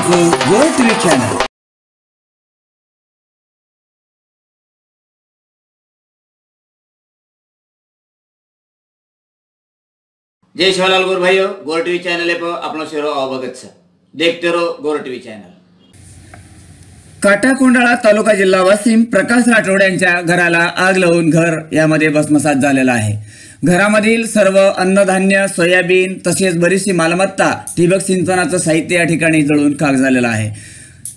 गोर TV channel. जय शिवलाल गोर भाइयों, गोर टीवी चैनल पर अपना शेरो अवगत छ। देखते रहो गोर टीवी चैनल। काटाकोंडाळा तालुका जिल्हा वाशिम प्रकाश राठोड यांच्या घराला आग लावून घर यामध्ये भस्मसात झालेला आहे। घरामधील सर्व अन्नधान्य, सोयाबीन तसेच बरीचशी मालमत्ता, ठिबक सिंचनाचं साहित्य या ठिकाणी जळून खाक झालेलं आहे।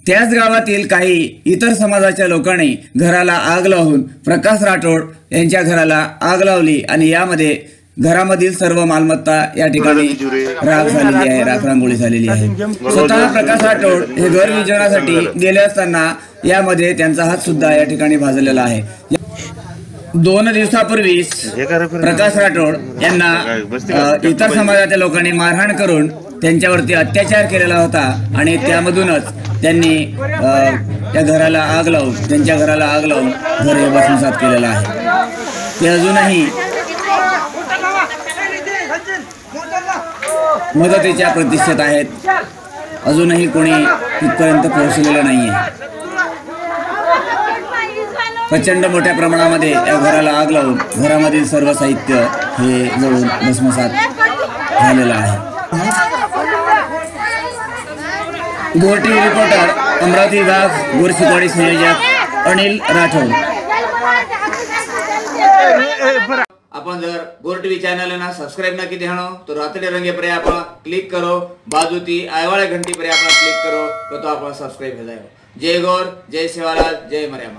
त्याच गावातील काही इतर समाजाच्या लोकांनी घराला आग लावून प्रकाश राठोड यांच्या घराला आग लावली आणि यामध्ये घरामधील सर्व मालमत्ता या ठिकाणी राख झालेली आहे, राखरांगोळी झालेली आहे। स्वतः प्रकाश राठोड हे घर विजवण्यासाठी गेले असताना यामध्ये त्यांचा हात सुद्धा या ठिकाणी भाजलेला आहे। 2 दिवसापूर्वी प्रकाश राठोड यांना इतर समाजाच्या लोकांनी मारहाण करून त्यांच्यावरती अत्याचार केलेला होता आणि त्यामधूनच त्यांनी त्या घराला आग लावून त्यांच्या घराला आग लावून घर हे भस्मसात केलेलं आहे। ते अजूनही मदतीच्या प्रतीक्षेत आहेत। अजूनही कोणी तिथपर्यंत पोहोचलेलं नाहीये। प्रचंड मोठ्या प्रमाणामध्ये या घराला आग लावून घरामधील सर्व साहित्य हे जळून भस्मसात झालेलं आहे। गोर टीव्ही रिपोर्टर अमरावती विभाग गोर शिकवणी संयोजक अनिल राठोड। अपन जर गोर टीवी चैनल ना सब्सक्राइब ना की देहनो तो रातड़े रंगे पर आप क्लिक करो, बाजू थी आय वाले घंटी पर आप क्लिक करो तो आप सब्सक्राइब हो जाए। जय गौर, जय शिवलाल, जय मरियम।